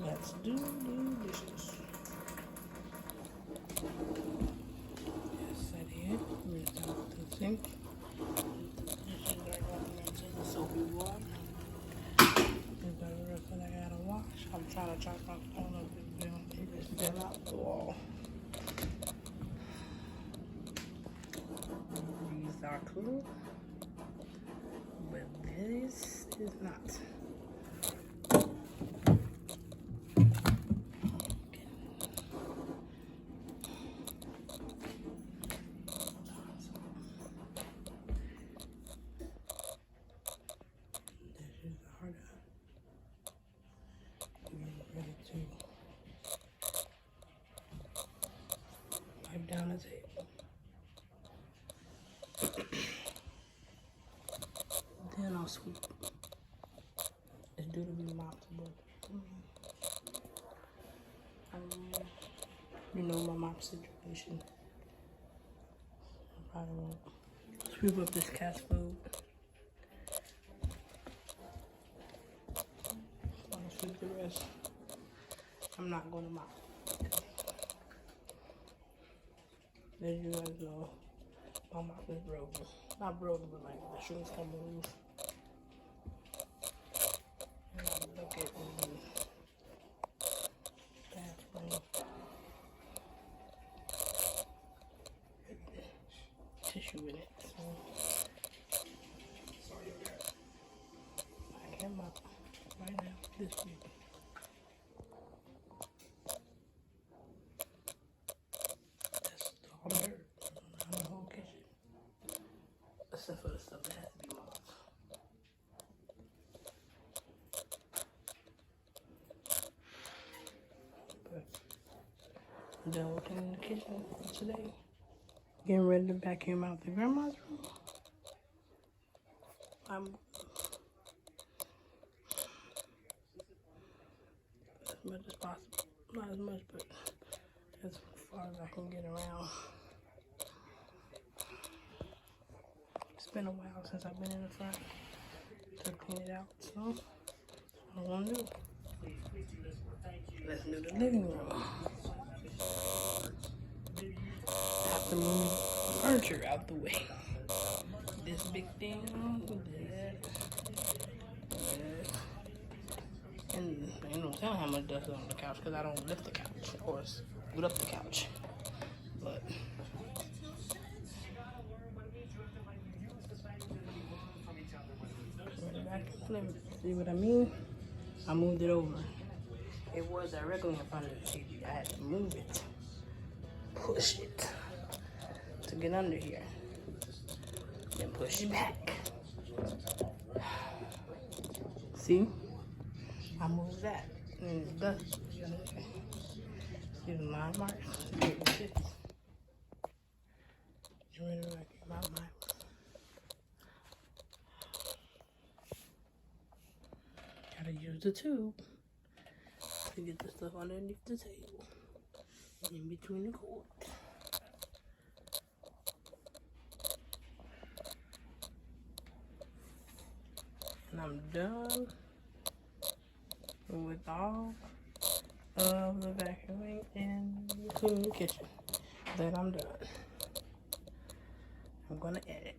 Let's do the dishes. Yes, I did. Rinsed out the sink. The dishes are going into the soapy water. There's the rest that I gotta wash. I'm trying to chop off all of it. It fell out the wall. These are cool, but this is not. Wipe down the table. Then I'll sweep. It's due to be mopped, but you know my mop situation. I probably won't sweep up this cat's food. I'll sweep the rest. I'm not going to mop. There you guys go. My mop is broken. Not broken, but like the shorts come loose. And I look at the bathroom. Tissue in it. So I can mop right now this week. All dirt around the whole kitchen, except for the stuff that has to be mopped. But I'm done working in the kitchen for today. Getting ready to vacuum out the grandma's room. As much as possible. Not as much, but as far as I can get around. It's been a while since I've been in the front to clean it out, so that's what I want to do. Let's do the living room. I have to move the furniture out the way. This big thing, and ain't no telling how much dust is on the couch because I don't lift the couch or scoot up the couch. But see what I mean? I moved it over. It was directly in front of the TV. I had to move it, push it to get under here, then push it back. See? I moved that. And it's dust. See the line marks? It fits. You really like it about mine. Gotta use the tube to get the stuff underneath the table, in between the cords. And I'm done with all of the vacuuming and cleaning the kitchen. Then I'm done. I'm gonna edit.